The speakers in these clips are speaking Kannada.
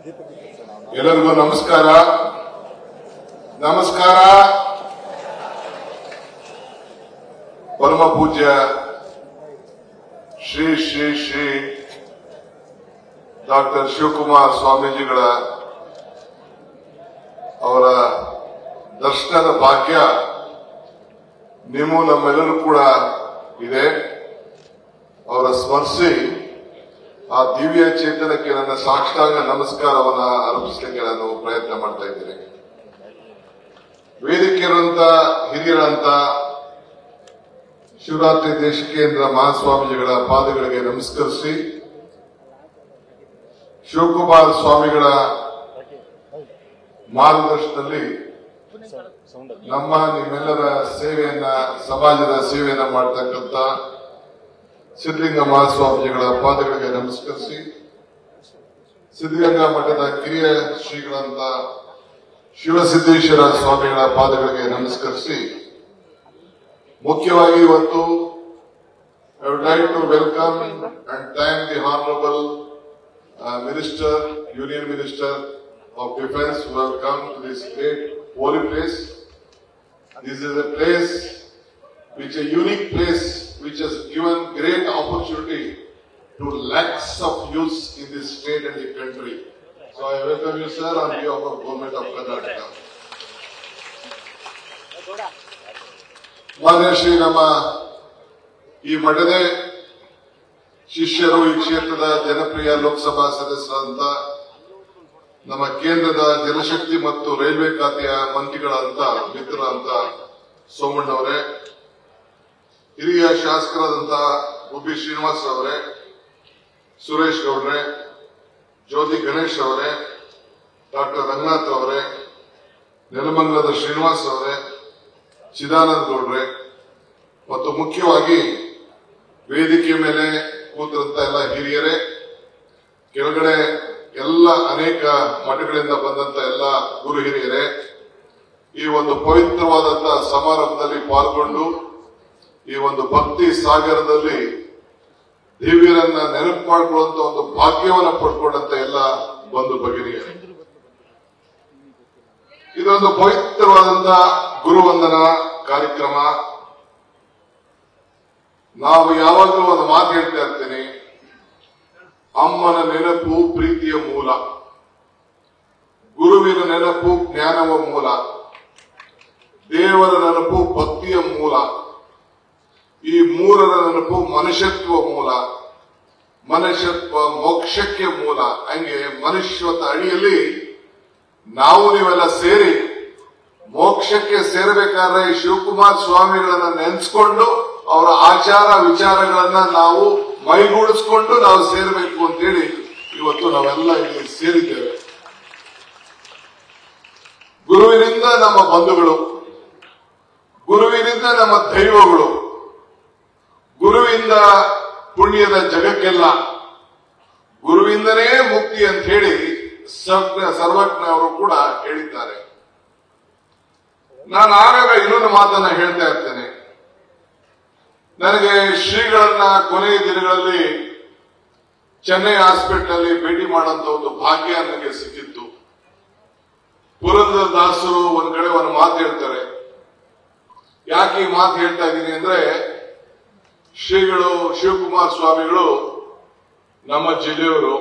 ಎಲ್ಲರಿಗೂ ನಮಸ್ಕಾರ. ಪರಮ ಪೂಜ್ಯ ಶ್ರೀ ಶ್ರೀ ಶ್ರೀ ಡಾಕ್ಟರ್ ಶಿವಕುಮಾರ್ ಸ್ವಾಮೀಜಿಗಳ ಅವರ ದರ್ಶನದ ಭಾಗ್ಯ ನೀವು ನಮ್ಮೆಲ್ಲರೂ ಕೂಡ ಇದೆ. ಅವರ ಸ್ಮರಿಸಿ ಆ ದಿವ್ಯ ಚೇತನಕ್ಕೆ ನನ್ನ ಸಾಷ್ಟಾಂಗ ನಮಸ್ಕಾರವನ್ನ ಅರ್ಪಿಸಲಿಕ್ಕೆ ನಾನು ಪ್ರಯತ್ನ ಮಾಡ್ತಾ ಇದ್ದೇನೆ. ವೇದಿಕೆಯಿರುವಂತ ಹಿರಿಯರಂತ ಶಿವರಾತ್ರಿ ದೇಶಿಕೇಂದ್ರ ಮಹಾಸ್ವಾಮೀಜಿಗಳ ಪಾದಗಳಿಗೆ ನಮಸ್ಕರಿಸಿ, ಶಿವಕುಮಾರ್ ಸ್ವಾಮಿಗಳ ಮಾರ್ಗದರ್ಶನದಲ್ಲಿ ನಿಮ್ಮೆಲ್ಲರ ಸೇವೆಯನ್ನ, ಸಮಾಜದ ಸೇವೆಯನ್ನ ಮಾಡತಕ್ಕಂಥ ಸಿದ್ಧಲಿಂಗ ಮಹಾಸ್ವಾಮೀಜಿಗಳ ಪಾದಗಳಿಗೆ ನಮಸ್ಕರಿಸಿ, ಸಿದ್ಧಗಂಗಾ ಮಠದ ಕಿರಿಯ ಶ್ರೀಗಳಂತ ಶಿವಸಿದ್ದೇಶ್ವರ ಸ್ವಾಮಿಗಳ ಪಾದಗಳಿಗೆ ನಮಸ್ಕರಿಸಿ, ಮುಖ್ಯವಾಗಿ ಇವತ್ತು I would like to welcome and thank the honourable minister, union minister of Defence who have come to this great holy place. This is a place which a unique place which has given great opportunity to lakhs of youths in this state and the country. So I welcome you, sir, on behalf of Government of Karnataka. ಮಾನ್ಯ ಶ್ರೀ ನಮ್ಮ ಈ ಮಠದ ಶಿಷ್ಯರು, ಈ ಕ್ಷೇತ್ರದ ಜನಪ್ರಿಯ ಲೋಕಸಭಾ ಸದಸ್ಯರಾದಂತ ನಮ್ಮ ಕೇಂದ್ರದ ಜಲಶಕ್ತಿ ಮತ್ತು ರೈಲ್ವೆ ಖಾತೆಯ ಮಂತ್ರಿಗಳಂತ ಮಿತ್ರರಂತ ಸೋಮಣ್ಣವರೇ, ಹಿರಿಯ ಶಾಸಕರಾದಂತ ಗುಬ್ಬಿ ಶ್ರೀನಿವಾಸ್ ಅವರೇ, ಸುರೇಶ್ ಗೌಡ್ರೆ, ಜ್ಯೋತಿ ಗಣೇಶ್ ಅವರೇ, ಡಾಕ್ಟರ್ ರಂಗನಾಥ್ ಅವರೇ, ನೆಲಮಂಗಲದ ಶ್ರೀನಿವಾಸ್ ಅವರೇ, ಚಿದಾನಂದ ಗೌಡ್ರೆ ಮತ್ತು ಮುಖ್ಯವಾಗಿ ವೇದಿಕೆ ಮೇಲೆ ಕೂತಿರಂತ ಎಲ್ಲ ಹಿರಿಯರೇ, ಕೆಳಗಡೆ ಎಲ್ಲ ಅನೇಕ ಮಠಗಳಿಂದ ಬಂದಂತ ಎಲ್ಲ ಗುರು ಹಿರಿಯರೇ, ಈ ಒಂದು ಪವಿತ್ರವಾದಂತಹ ಸಮಾರಂಭದಲ್ಲಿ ಪಾಲ್ಗೊಂಡು ಈ ಒಂದು ಭಕ್ತಿ ಸಾಗರದಲ್ಲಿ ದೇವಿಯರನ್ನ ನೆನಪು ಮಾಡಿಕೊಳ್ಳುವಂತ ಒಂದು ಭಾಗ್ಯವನ್ನ ಪಡ್ಕೊಂಡಂತ ಎಲ್ಲ ಬಂಧು ಭಗಿನಿಯರೇ, ಇದೊಂದು ಪವಿತ್ರವಾದಂತಹ ಗುರುವಂದನ ಕಾರ್ಯಕ್ರಮ. ನಾವು ಯಾವಾಗಲೂ ಒಂದು ಮಾತು ಹೇಳ್ತಾ ಇರ್ತೀನಿ, ಅಮ್ಮನ ನೆನಪು ಪ್ರೀತಿಯ ಮೂಲ, ಗುರುವಿನ ನೆನಪು ಜ್ಞಾನವ ಮೂಲ, ದೇವರ ನೆನಪು ಭಕ್ತಿಯ ಮೂಲ, ಈ ಮೂರರ ನೆನಪು ಮನುಷ್ಯತ್ವ ಮೂಲ, ಮನುಷ್ಯತ್ವ ಮೋಕ್ಷಕ್ಕೆ ಮೂಲ. ಹಂಗೆ ಮನುಷ್ಯತ್ವ ಅಡಿಯಲ್ಲಿ ನಾವು ನೀವೆಲ್ಲ ಸೇರಿ ಮೋಕ್ಷಕ್ಕೆ ಸೇರಬೇಕಾದ್ರೆ ಶಿವಕುಮಾರ್ ಸ್ವಾಮಿಗಳನ್ನ ನೆನೆಸ್ಕೊಂಡು ಅವರ ಆಚಾರ ವಿಚಾರಗಳನ್ನ ನಾವು ಮೈಗೂಡಿಸ್ಕೊಂಡು ನಾವು ಸೇರಬೇಕು ಅಂತೇಳಿ ಇವತ್ತು ನಾವೆಲ್ಲ ಇಲ್ಲಿ ಸೇರಿದ್ದೇವೆ. ಗುರುವಿನಿಂದ ನಮ್ಮ ಬಂಧುಗಳು, ಗುರುವಿನಿಂದ ನಮ್ಮ ದೈವಗಳು, ಗುರುವಿಂದ ಪುಣ್ಯದ ಜಗಕ್ಕೆಲ್ಲ, ಗುರುವಿಂದನೇ ಮುಕ್ತಿ ಅಂತ ಹೇಳಿ ಸರ್ವಜ್ಞ ಅವರು ಕೂಡ ಹೇಳಿದ್ದಾರೆ. ನಾನು ಆಗಾಗ ಇನ್ನೊಂದು ಮಾತನ್ನ ಹೇಳ್ತಾ ಇರ್ತೇನೆ. ನನಗೆ ಶ್ರೀಗಳನ್ನ ಕೊನೆಯ ದಿನಗಳಲ್ಲಿ ಚೆನ್ನೈ ಹಾಸ್ಪಿಟಲ್ ಭೇಟಿ ಮಾಡುವಂತ ಒಂದು ಭಾಗ್ಯ ನನಗೆ ಸಿಕ್ಕಿತ್ತು. ಪುರಂದರ ದಾಸರು ಒಂದ್ ಕಡೆ ಒಂದು ಮಾತು ಹೇಳ್ತಾರೆ. ಯಾಕೆ ಈ ಮಾತು ಹೇಳ್ತಾ ಇದ್ದೀನಿ ಅಂದ್ರೆ, ಶ್ರೀಗಳು ಶಿವಕುಮಾರ್ ಸ್ವಾಮಿಗಳು ನಮ್ಮ ಜಿಲ್ಲೆಯವರು.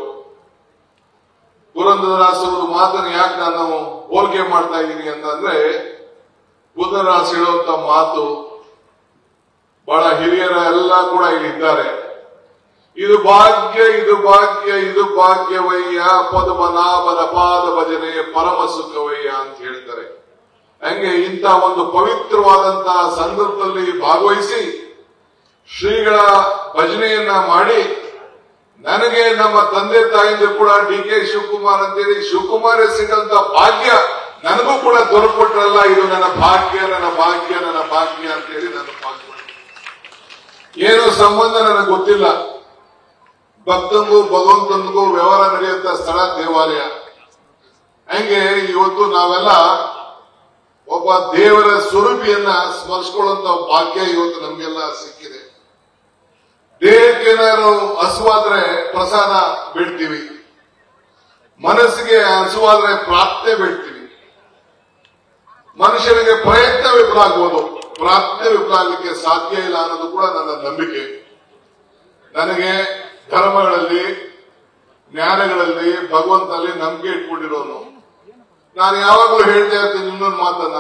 ಪುರಂದರದಾಸರ ಮಾತನ್ನು ಯಾಕೆ ನಾನು ಹೋಲಿಕೆ ಮಾಡ್ತಾ ಇದ್ದೀನಿ ಅಂತಂದ್ರೆ, ಪುರಂದರದಾಸ ಹೇಳುವಂತ ಮಾತು ಬಹಳ ಹಿರಿಯರ ಎಲ್ಲ ಕೂಡ ಇಲ್ಲಿ ಇದ್ದಾರೆ. ಇದು ಭಾಗ್ಯ, ಇದು ಭಾಗ್ಯ, ಇದು ಭಾಗ್ಯವಯ್ಯ, ಪದ್ಮನಾಭನ ಪಾದ ಭಜನೆ ಪರಮ ಸುಖವಯ್ಯ ಅಂತ ಹೇಳ್ತಾರೆ. ಹಂಗೆ ಇಂಥ ಒಂದು ಪವಿತ್ರವಾದಂತಹ ಸಂದರ್ಭದಲ್ಲಿ ಭಾಗವಹಿಸಿ ಶ್ರೀಗಳ ಭಜನೆಯನ್ನ ಮಾಡಿ, ನನಗೆ ನಮ್ಮ ತಂದೆ ತಾಯಿಯಿಂದ ಕೂಡ ಡಿ.ಕೆ. ಶಿವಕುಮಾರ್ ಅಂತೇಳಿ ಶಿವಕುಮಾರೇ ಸಿಗಂತ ಭಾಗ್ಯ ನನಗೂ ಕೂಡ ದೊರಕೊಟ್ರಲ್ಲ. ಇದು ನನ್ನ ಭಾಗ್ಯ, ನನ್ನ ಭಾಗ್ಯ, ನನ್ನ ಭಾಗ್ಯ ಅಂತೇಳಿ ನನ್ನ ಭಾಗ್ಯ. ಏನೋ ಸಂಬಂಧ ನನಗೆ ಗೊತ್ತಿಲ್ಲ. ಭಕ್ತಂಗೂ ಭಗವಂತನಿಗೂ ವ್ಯವಹಾರ ನಡೆಯುವಂತ ಸ್ಥಳ ದೇವಾಲಯ. ಹಂಗೆ ಇವತ್ತು ನಾವೆಲ್ಲ ಒಬ್ಬ ದೇವರ ಸ್ವರೂಪಿಯನ್ನ ಸ್ಮರಿಸಿಕೊಳ್ಳುವಂತ ಭಾಗ್ಯ ಇವತ್ತು ನಮಗೆಲ್ಲ ಸಿಕ್ಕಿದೆ. ದೇಹಕ್ಕೆ ಏನಾದ್ರು ಹಸುವಾದ್ರೆ ಪ್ರಸಾದ ಬಿಡ್ತೀವಿ, ಮನಸ್ಸಿಗೆ ಹಸುವಾದ್ರೆ ಪ್ರಾರ್ಥನೆ ಬೇಡ್ತೀವಿ. ಮನುಷ್ಯನಿಗೆ ಪ್ರಯತ್ನ ವಿಫಲ ಆಗ್ಬೋದು, ಪ್ರಾರ್ಥನೆ ವಿಫಲ ಆಗ್ಲಿಕ್ಕೆ ಸಾಧ್ಯ ಇಲ್ಲ ಅನ್ನೋದು ಕೂಡ ನನ್ನ ನಂಬಿಕೆ. ನನಗೆ ಧರ್ಮಗಳಲ್ಲಿ, ಜ್ಞಾನಗಳಲ್ಲಿ, ಭಗವಂತನಲ್ಲಿ ನಂಬಿಕೆ ಇಟ್ಕೊಂಡಿರೋನು. ನಾನು ಯಾವಾಗಲೂ ಹೇಳ್ತಾ ಇರ್ತೀನಿ ಇನ್ನೊಂದು ಮಾತನ್ನ,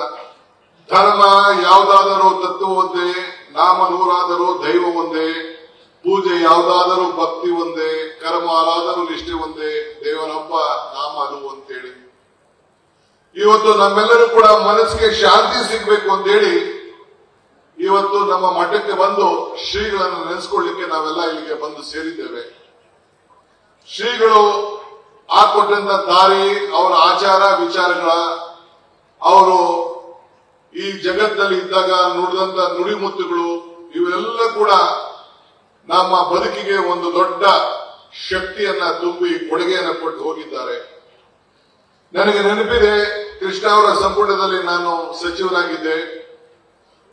ಧರ್ಮ ಯಾವುದಾದರೂ ತತ್ವ ಒಂದೇ, ನಾಮ ನೂರಾದರೂ ದೈವ ಒಂದೇ, ಪೂಜೆ ಯಾವುದಾದರೂ ಭಕ್ತಿ ಒಂದೇ, ಕರ್ಮ ಆರಾದರೂ ನಿಷ್ಠೆ ಒಂದೇ, ದೇವರೊಬ್ಬ ನಾಮ ಅದು ಅಂತೇಳಿ. ಇವತ್ತು ನಮ್ಮೆಲ್ಲರೂ ಕೂಡ ಮನಸ್ಸಿಗೆ ಶಾಂತಿ ಸಿಗಬೇಕು ಅಂತೇಳಿ ಇವತ್ತು ನಮ್ಮ ಮಠಕ್ಕೆ ಬಂದು ಶ್ರೀಗಳನ್ನು ನೆನೆಸ್ಕೊಳ್ಳಿಕ್ಕೆ ನಾವೆಲ್ಲ ಇಲ್ಲಿಗೆ ಬಂದು ಸೇರಿದ್ದೇವೆ. ಶ್ರೀಗಳು ಹಾಕೊಟ್ಟಂತ ದಾರಿ, ಅವರ ಆಚಾರ ವಿಚಾರಗಳ, ಅವರು ಈ ಜಗತ್ತಿನಲ್ಲಿ ಇದ್ದಾಗ ನುಡಿದಂತ ನುಡಿಮುತ್ತುಗಳು, ಇವೆಲ್ಲ ಕೂಡ ನಮ್ಮ ಬದುಕಿಗೆ ಒಂದು ದೊಡ್ಡ ಶಕ್ತಿಯನ್ನ ತುಂಬಿ ಕೊಡುಗೆಯನ್ನು ಕೊಟ್ಟು ಹೋಗಿದ್ದಾರೆ. ನನಗೆ ನೆನಪಿದೆ, ಕೃಷ್ಣ ಅವರ ಸಂಪುಟದಲ್ಲಿ ನಾನು ಸಚಿವನಾಗಿದ್ದೆ.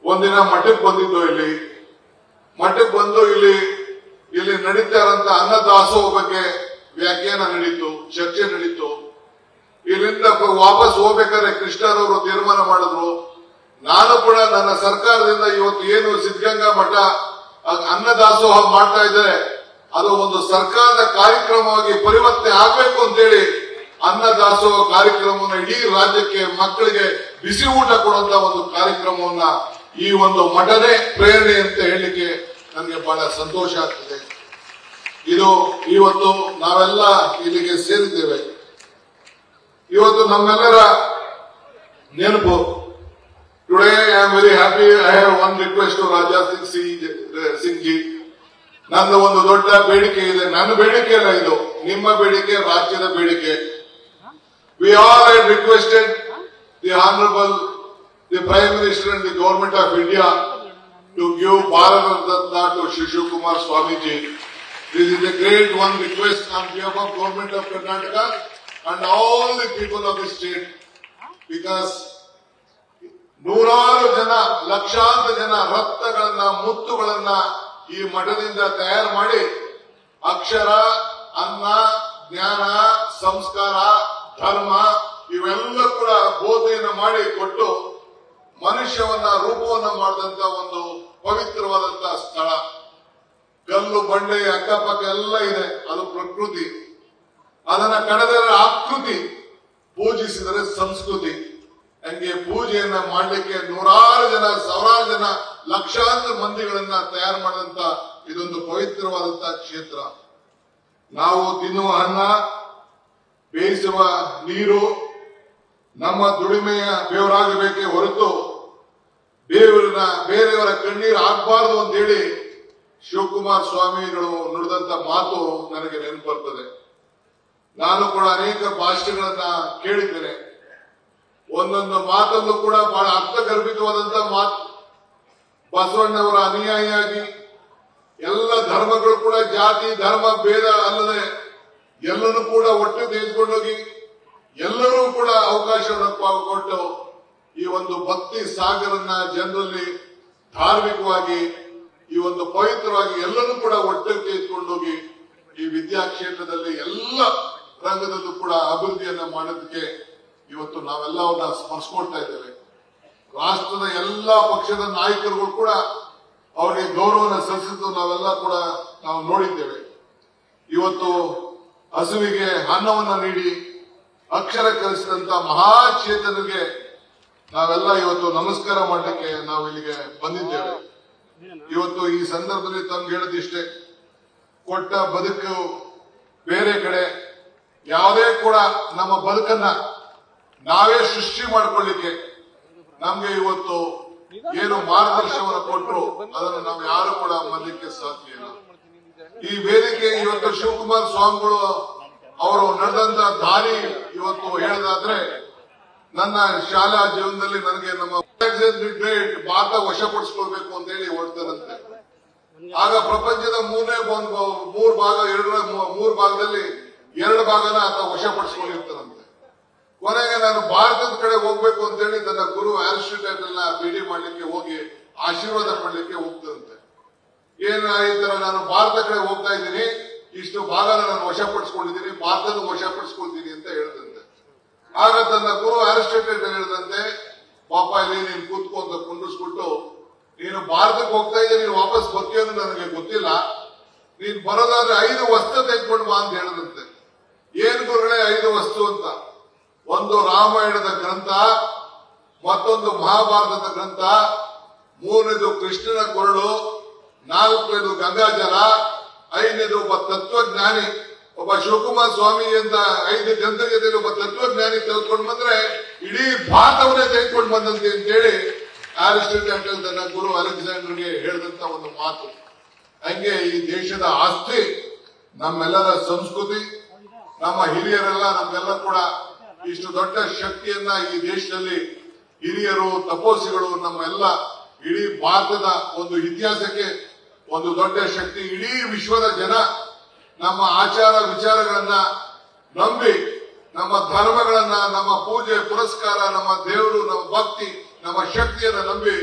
ಒಂದಿನ ಮಠಕ್ಕೆ ಬಂದಿದ್ದು, ಮಠಕ್ಕೆ ಬಂದು ಇಲ್ಲಿ ನಡೀತಾ ಇರೋಂತ ಅನ್ನದಾಸೋಹ ಬಗ್ಗೆ ವ್ಯಾಖ್ಯಾನ ನಡೀತು, ಚರ್ಚೆ ನಡೀತು. ಇಲ್ಲಿಂದ ವಾಪಸ್ ಹೋಗ್ಬೇಕಾದ್ರೆ ಕೃಷ್ಣರವರು ತೀರ್ಮಾನ ಮಾಡಿದ್ರು, ನಾನು ಕೂಡ ನನ್ನ ಸರ್ಕಾರದಿಂದ ಇವತ್ತು ಏನು ಸಿದ್ಧಗಂಗಾ ಮಠ ಅನ್ನದಾಸೋಹ ಮಾಡ್ತಾ ಇದ್ದಾರೆ, ಅದು ಒಂದು ಸರ್ಕಾರದ ಕಾರ್ಯಕ್ರಮವಾಗಿ ಪರಿವರ್ತನೆ ಆಗಬೇಕು ಅಂತೇಳಿ ಅನ್ನದಾಸೋಹ ಕಾರ್ಯಕ್ರಮವನ್ನು ಇಡೀ ರಾಜ್ಯಕ್ಕೆ ಮಕ್ಕಳಿಗೆ ಬಿಸಿ ಊಟ ಕೊಡುವಂತ ಒಂದು ಕಾರ್ಯಕ್ರಮವನ್ನ ಈ ಒಂದು ಮಠನೇ ಪ್ರೇರಣೆ ಅಂತ ಹೇಳಲಿಕ್ಕೆ ನನಗೆ ಬಹಳ ಸಂತೋಷ ಆಗ್ತದೆ. ಇದು ಇವತ್ತು ನಾವೆಲ್ಲ ಇಲ್ಲಿಗೆ ಸೇರಿದ್ದೇವೆ. ಇವತ್ತು ನಮ್ಮೆಲ್ಲರ ನೆನಪು. Today I am very happy. I have one request to Raja Singh ji. ನನ್ನ ಒಂದು ದೊಡ್ಡ ಬೇಡಿಕೆ ಇದೆ. ನನ್ನ ಬೇಡಿಕೆ ಅಲ್ಲ ಇದು, ನಿಮ್ಮ ಬೇಡಿಕೆ, ರಾಜ್ಯದ ಬೇಡಿಕೆ. We all had requested the Honorable, the Prime Minister and the Government of India to give Bharat Ratna to Shri Shivakumar Swamiji. This is a great one request on behalf of Government of Karnataka and all the people of the state, because ನೂರಾರು ಜನ, ಲಕ್ಷಾಂತರ ಜನ ರತ್ನಗಳನ್ನ, ಮುತ್ತುಗಳನ್ನ ಈ ಮಠದಿಂದ ತಯಾರು ಮಾಡಿ ಅಕ್ಷರ, ಅನ್ನ, ಜ್ಞಾನ, ಸಂಸ್ಕಾರ, ಧರ್ಮ ಇವೆಲ್ಲ ಕೂಡ ಬೋಧನೆಯನ್ನು ಮಾಡಿ ಕೊಟ್ಟು ಮನುಷ್ಯವನ್ನ ರೂಪವನ್ನ ಮಾಡಿದಂತ ಒಂದು ಪವಿತ್ರವಾದಂತ ಸ್ಥಳ. ಕಲ್ಲು ಬಂಡೆ ಅಕ್ಕಪಕ್ಕ ಎಲ್ಲ ಇದೆ, ಅದು ಪ್ರಕೃತಿ. ಅದನ್ನ ಕಡೆದರೆ ಆಕೃತಿ, ಪೂಜಿಸಿದರೆ ಸಂಸ್ಕೃತಿ. ಹಂಗೆ ಪೂಜೆಯನ್ನ ಮಾಡಲಿಕ್ಕೆ ನೂರಾರು ಜನ, ಸಾವಿರಾರು ಜನ, ಲಕ್ಷಾಂತರ ಮಂದಿಗಳನ್ನ ತಯಾರು ಮಾಡಿದಂತ ಇದೊಂದು ಪವಿತ್ರವಾದಂತ ಕ್ಷೇತ್ರ. ನಾವು ತಿನ್ನುವ ಅನ್ನ, ಬೇಯಿಸುವ ನೀರು ನಮ್ಮ ದುಡಿಮೆಯ ಬೇವರಾಗಬೇಕೇ ಹೊರತು ಬೇರೆಯವರ ಕಣ್ಣೀರು ಆಗಬಾರದು ಅಂತೇಳಿ ಶಿವಕುಮಾರ ಸ್ವಾಮಿಗಳು ನುಡಿದಂತ ಮಾತು ನನಗೆ ನೆನಪು ಬರ್ತದೆ. ನಾನು ಕೂಡ ಅನೇಕ ಭಾಷೆಗಳನ್ನ ಕೇಳಿದ್ದೇನೆ. ಒಂದೊಂದು ಮಾತಲ್ಲೂ ಕೂಡ ಬಹಳ ಅರ್ಥಗರ್ಭಿತವಾದಂತ ಮಾತು. ಬಸವಣ್ಣವರ ಅನುಯಾಯಿಯಾಗಿ ಎಲ್ಲ ಧರ್ಮಗಳು ಕೂಡ ಜಾತಿ ಧರ್ಮ ಭೇದ ಅಲ್ಲದೆ ಎಲ್ಲರೂ ಕೂಡ ಒಟ್ಟು ತೆಗೆದುಕೊಂಡೋಗಿ ಎಲ್ಲರೂ ಕೂಡ ಅವಕಾಶವನ್ನು ಕೊಟ್ಟು ಈ ಒಂದು ಭಕ್ತಿ ಸಾಗರನ್ನ ಜನರಲ್ಲಿ ಧಾರ್ಮಿಕವಾಗಿ, ಈ ಒಂದು ಪವಿತ್ರವಾಗಿ ಎಲ್ಲರೂ ಕೂಡ ಒಟ್ಟಿಗೆ ತೆಗೆದುಕೊಂಡೋಗಿ ಈ ವಿದ್ಯಾ ಕ್ಷೇತ್ರದಲ್ಲಿ ಎಲ್ಲ ರಂಗದಲ್ಲೂ ಕೂಡ ಅಭಿವೃದ್ಧಿಯನ್ನ ಮಾಡೋದಕ್ಕೆ ಇವತ್ತು ನಾವೆಲ್ಲ ಅವ್ರನ್ನ ಸ್ಮರಿಸ್ಕೊಳ್ತಾ ಇದ್ದೇವೆ. ರಾಷ್ಟ್ರದ ಎಲ್ಲಾ ಪಕ್ಷದ ನಾಯಕರುಗಳು ಕೂಡ ಅವರಿಗೆ ಗೌರವನ ಸಲ್ಲಿಸಿದ್ದು ನಾವೆಲ್ಲ ಕೂಡ ನಾವು ನೋಡಿದ್ದೇವೆ. ಇವತ್ತು ಹಸುವಿಗೆ ಅನ್ನವನ್ನ ನೀಡಿ ಅಕ್ಷರ ಕಲಿಸಿದಂತ ಮಹಾಚೇತನಿಗೆ ನಾವೆಲ್ಲ ಇವತ್ತು ನಮಸ್ಕಾರ ಮಾಡಲಿಕ್ಕೆ ನಾವು ಇಲ್ಲಿಗೆ ಬಂದಿದ್ದೇವೆ. ಇವತ್ತು ಈ ಸಂದರ್ಭದಲ್ಲಿ ತಮ್ಗೆ ಹೇಳದಿಷ್ಟೇ, ಕೊಟ್ಟ ಬದುಕು ಬೇರೆ ಕಡೆ, ಯಾವುದೇ ಕೂಡ ನಮ್ಮ ಬದುಕನ್ನ ನಾವೇ ಸೃಷ್ಟಿ ಮಾಡಿಕೊಳ್ಳಿಕ್ಕೆ ನಮ್ಗೆ ಇವತ್ತು ಏನು ಮಾರ್ಗದರ್ಶನವನ್ನು ಕೊಟ್ಟರು ಅದನ್ನು ನಾವು ಯಾರು ಕೂಡ ಮರಲಿಕ್ಕೆ ಸಾಧ್ಯ ಇಲ್ಲ. ಈ ವೇದಿಕೆ ಇವತ್ತು ಶಿವಕುಮಾರ ಸ್ವಾಮಿಗಳು ಅವರು ನಡೆದಂತ ದಾರಿ ಇವತ್ತು ಹೇಳೋದಾದ್ರೆ, ನನ್ನ ಶಾಲಾ ಜೀವನದಲ್ಲಿ ನನಗೆ ನಮ್ಮ ಭಾರತ ವಶಪಡಿಸಿಕೊಳ್ಬೇಕು ಅಂತ ಹೇಳಿ ಹೊರಡ್ತಾರಂತೆ. ಆಗ ಪ್ರಪಂಚದ ಮೂರು ಭಾಗದಲ್ಲಿ 2 ಭಾಗನ ಆತ ವಶಪಡಿಸಿಕೊಂಡಿರ್ತಾರಂತೆ. ಕೊನೆಗೆ ನಾನು ಭಾರತದ ಕಡೆ ಹೋಗ್ಬೇಕು ಅಂತ ಹೇಳಿ ತನ್ನ ಗುರು ಆರಿಸ್ಟಾಟಲ್ ಭೇಟಿ ಮಾಡ್ಲಿಕ್ಕೆ ಹೋಗಿ ಆಶೀರ್ವಾದ ಪಡ್ಲಿಕ್ಕೆ ಹೋಗ್ತದಂತೆ. ಈ ತರ ನಾನು ಭಾರತ ಕಡೆ ಹೋಗ್ತಾ ಇದ್ದೀನಿ, ಇಷ್ಟು ಭಾಗನ ನಾನು ವಶಪಡಿಸ್ಕೊಂಡಿದ್ದೀನಿ, ಭಾರತದ ವಶಪಡಿಸ್ಕೊಳ್ತೀನಿ ಅಂತ ಹೇಳಿದಂತೆ. ಆಗ ತನ್ನ ಗುರು ಅರಿಸ್ಟಾಟಲ್ ಹೇಳಿದಂತೆ, ಪಾಪ ಇಲ್ಲಿ ನೀನು ಕೂತ್ಕೊಂತ ಕುಂಡಿಸ್ಬಿಟ್ಟು ನೀನು ಭಾರತಕ್ಕೆ ಹೋಗ್ತಾ ಇದ್ದೆ, ನೀನು ವಾಪಸ್ ಬರ್ತೀಯ ಅಂತ ನನಗೆ ಗೊತ್ತಿಲ್ಲ, ನೀನ್ ಬರೋದಾದ್ರೆ 5 ವಸ್ತು ತೆಗೆದುಕೊಂಡು ಬಾ ಅಂತ ಹೇಳಿದಂತೆ. ಏನ್ ಗುರುಗಳೇ 5 ವಸ್ತು ಅಂತ? ಒಂದು ರಾಮಾಯಣದ ಗ್ರಂಥ, ಮತ್ತೊಂದು ಮಹಾಭಾರತದ ಗ್ರಂಥ, 3ನೇದು ಕೃಷ್ಣನ ಕೊರಳು, 4ನೇದು ಗಂಗಾಜಲ, 5ನೇದು ಒಬ್ಬ ತತ್ವಜ್ಞಾನಿ, ಒಬ್ಬ ಶಿವಕುಮಾರ ಸ್ವಾಮಿ ಅಂತ 5 ಗ್ರಂಥದಲ್ಲಿ ಒಬ್ಬ ತತ್ವಜ್ಞಾನಿ ತೆಗೆದುಕೊಂಡು ಬಂದ್ರೆ ಇಡೀ ಭಾರತವನ್ನೇ ತೆಗೆದುಕೊಂಡು ಬಂದಂತೆ ಅಂತೇಳಿ ಅರಿಸ್ಟಾಟಲ್ ತನ್ನ ಗುರು ಅಲೆಕ್ಸಾಂಡರ್ಗೆ ಹೇಳಿದಂತ ಒಂದು ಮಾತು. ಹಂಗೆ ಈ ದೇಶದ ಆಸ್ತಿ, ನಮ್ಮೆಲ್ಲರ ಸಂಸ್ಕೃತಿ, ನಮ್ಮ ಹಿರಿಯರೆಲ್ಲ ನಮ್ಗೆಲ್ಲ ಕೂಡ ಇಷ್ಟು ದೊಡ್ಡ ಶಕ್ತಿಯನ್ನ ಈ ದೇಶದಲ್ಲಿ ಹಿರಿಯರು, ತಪೋಸಿಗಳು, ನಮ್ಮೆಲ್ಲ ಇಡೀ ಭಾರತದ ಒಂದು ಇತಿಹಾಸಕ್ಕೆ ಒಂದು ದೊಡ್ಡ ಶಕ್ತಿ. ಇಡೀ ವಿಶ್ವದ ಜನ ನಮ್ಮ ಆಚಾರ ವಿಚಾರಗಳನ್ನ ನಂಬಿ, ನಮ್ಮ ಧರ್ಮಗಳನ್ನ, ನಮ್ಮ ಪೂಜೆ ಪುರಸ್ಕಾರ, ನಮ್ಮ ದೇವರು, ನಮ್ಮ ಭಕ್ತಿ, ನಮ್ಮ ಶಕ್ತಿಯನ್ನ ನಂಬಿ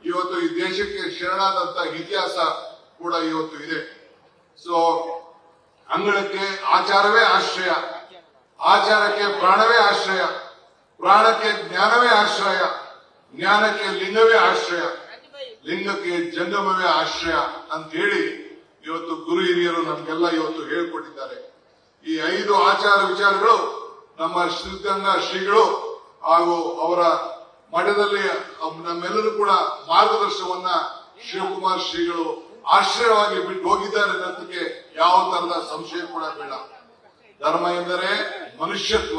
ಇವತ್ತು ಈ ದೇಶಕ್ಕೆ ಶರಣಾದಂತ ಇತಿಹಾಸ ಕೂಡ ಇವತ್ತು ಇದೆ. ಸೊ ಅಂಗಳಕ್ಕೆ ಆಚಾರವೇ ಆಶ್ರಯ, ಆಚಾರಕ್ಕೆ ಪ್ರಾಣವೇ ಆಶ್ರಯ, ಪ್ರಾಣಕ್ಕೆ ಜ್ಞಾನವೇ ಆಶ್ರಯ, ಜ್ಞಾನಕ್ಕೆ ಲಿಂಗವೇ ಆಶ್ರಯ, ಲಿಂಗಕ್ಕೆ ಜಂಗಮವೇ ಆಶ್ರಯ ಅಂತ ಹೇಳಿ ಇವತ್ತು ಗುರು ಹಿರಿಯರು ನಮ್ಗೆಲ್ಲ ಇವತ್ತು ಹೇಳ್ಕೊಟ್ಟಿದ್ದಾರೆ. ಈ 5 ಆಚಾರ ವಿಚಾರಗಳು ನಮ್ಮ ಸಿದ್ಧಗಂಗಾ ಶ್ರೀಗಳು ಹಾಗೂ ಅವರ ಮಠದಲ್ಲಿ ನಮ್ಮೆಲ್ಲರೂ ಕೂಡ ಮಾರ್ಗದರ್ಶನವನ್ನ ಶಿವಕುಮಾರ್ ಶ್ರೀಗಳು ಆಶ್ರಯವಾಗಿ ಬಿಟ್ಟು ಹೋಗಿದ್ದಾರೆ ಅನ್ನೋದಕ್ಕೆ ಯಾವ ತರದ ಸಂಶಯ ಕೂಡ ಬೇಡ. ಧರ್ಮ ಎಂದರೆ ಮನುಷ್ಯತ್ವ,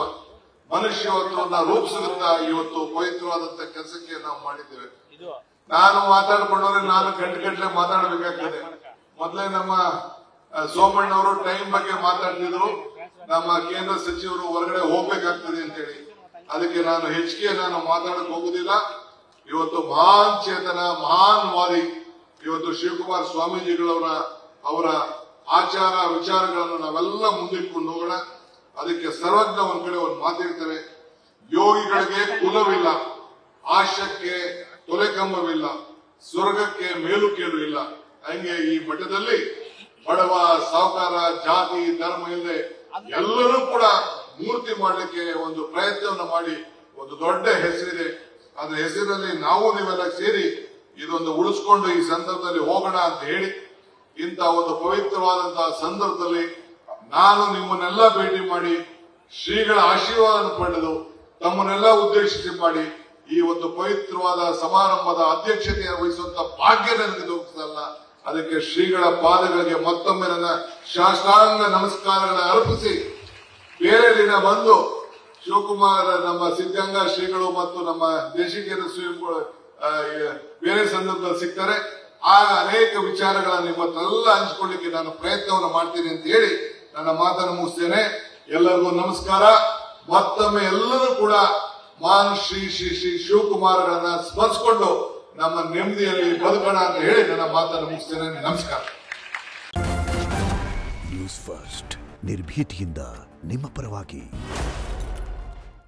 ಮನುಷ್ಯತ್ವವನ್ನ ರೂಪಿಸುತ್ತಾ ಇವತ್ತು ಪವಿತ್ರವಾದಂತ ಕೆಲಸಕ್ಕೆ ನಾವು ಮಾಡಿದ್ದೇವೆ. ನಾನು ಮಾತಾಡ್ಕೊಂಡ್ರೆ ನಾನು ಗಂಟೆ ಮಾತಾಡಬೇಕಾಗ್ತದೆ. ಮೊದಲೇ ನಮ್ಮ ಸೋಮಣ್ಣವರು ಟೈಮ್ ಬಗ್ಗೆ ಮಾತಾಡ್ತಿದ್ರು, ನಮ್ಮ ಕೇಂದ್ರ ಸಚಿವರು ಹೊರಗಡೆ ಹೋಗ್ಬೇಕಾಗ್ತದೆ ಅಂತೇಳಿ, ಅದಕ್ಕೆ ನಾನು ಹೆಚ್ಚಿಗೆ ನಾನು ಮಾತಾಡಕ್ ಹೋಗುದಿಲ್ಲ. ಇವತ್ತು ಮಹಾನ್ ಚೇತನ, ಮಹಾನ್ ವಾದಿ ಇವತ್ತು ಶಿವಕುಮಾರ ಅವರ ಆಚಾರ ವಿಚಾರಗಳನ್ನು ನಾವೆಲ್ಲ ಮುಂದಿಟ್ಕೊಂಡು ಹೋಗೋಣ. ಅದಕ್ಕೆ ಸರ್ವಜ್ಞ ಒಂದ್ ಕಡೆ ಒಂದು ಮಾತಿರ್ತೇವೆ, ಯೋಗಿಗಳಿಗೆ ಕುಲವಿಲ್ಲ, ಆಶಕ್ಕೆ ತೊಲೆಕಂಬವಿಲ್ಲ, ಸ್ವರ್ಗಕ್ಕೆ ಮೇಲು ಕೇಳು ಇಲ್ಲ. ಹಂಗೆ ಈ ಮಠದಲ್ಲಿ ಬಡವ ಸಾಹುಕಾರ ಜಾತಿ ಧರ್ಮ ಇಲ್ಲದೆ ಎಲ್ಲರೂ ಕೂಡ ಮೂರ್ತಿ ಮಾಡಲಿಕ್ಕೆ ಒಂದು ಪ್ರಯತ್ನವನ್ನು ಮಾಡಿ ಒಂದು ದೊಡ್ಡ ಹೆಸರಿದೆ. ಅದ್ರ ಹೆಸರಿನಲ್ಲಿ ನಾವು ನೀವೆಲ್ಲ ಸೇರಿ ಇದೊಂದು ಉಳಿಸ್ಕೊಂಡು ಈ ಸಂದರ್ಭದಲ್ಲಿ ಹೋಗೋಣ ಅಂತ ಹೇಳಿ, ಇಂಥ ಒಂದು ಪವಿತ್ರವಾದಂತಹ ಸಂದರ್ಭದಲ್ಲಿ ನಾನು ನಿಮ್ಮನ್ನೆಲ್ಲ ಭೇಟಿ ಮಾಡಿ ಶ್ರೀಗಳ ಆಶೀರ್ವಾದ ಪಡೆದು ತಮ್ಮನ್ನೆಲ್ಲ ಉದ್ದೇಶಿಸಿ ಮಾಡಿ ಈ ಒಂದು ಪವಿತ್ರವಾದ ಸಮಾರಂಭದ ಅಧ್ಯಕ್ಷತೆಯನ್ನು ವಹಿಸುವಂತ ಭಾಗ್ಯ ನನಗೆ ದೊರಕಿಸಲ್ಲ. ಅದಕ್ಕೆ ಶ್ರೀಗಳ ಪಾದಗಳಿಗೆ ಮತ್ತೊಮ್ಮೆ ನನ್ನ ಶಾಸ್ತ್ರಾಂಗ ನಮಸ್ಕಾರಗಳನ್ನು ಅರ್ಪಿಸಿ, ಬೇರೆ ದಿನ ಬಂದು ಶಿವಕುಮಾರ್ ನಮ್ಮ ಸಿದ್ಧಗಂಗಾ ಶ್ರೀಗಳು ಮತ್ತು ನಮ್ಮ ದೇಶಿಕೇಂದ್ರ ಶ್ರೀಗಳು ಬೇರೆ ಸಂದರ್ಭದಲ್ಲಿ ಸಿಗ್ತಾರೆ. ಆಗ ಅನೇಕ ವಿಚಾರಗಳನ್ನ ನಿಮ್ಮ ಹತ್ರ ಎಲ್ಲ ಹಂಚಿಕೊಳ್ಳಿಕ್ಕೆ ನಾನು ಪ್ರಯತ್ನವನ್ನು ಮಾಡ್ತೀನಿ ಅಂತ ಹೇಳಿ ನನ್ನ ಮಾತನ್ನು ಮುಗಿಸ್ತೇನೆ. ಎಲ್ಲರಿಗೂ ನಮಸ್ಕಾರ. ಮತ್ತೊಮ್ಮೆ ಎಲ್ಲರೂ ಕೂಡ ಮಹಾನ್ ಶ್ರೀ ಶ್ರೀ ಶ್ರೀ ಶಿವಕುಮಾರ್ಗಳನ್ನ ಸ್ಮರಿಸಿಕೊಂಡು ನಮ್ಮ ನೆಮ್ಮದಿಯಲ್ಲಿ ಬದುಕೋಣ ಅಂತ ಹೇಳಿ ನನ್ನ ಮಾತನ್ನು ಮುಗಿಸ್ತೇನೆ. ನಮಸ್ಕಾರ. ನ್ಯೂಸ್ ಫಸ್ಟ್, ನಿರ್ಭೀತಿಯಿಂದ ನಿಮ್ಮ ಪರವಾಗಿ.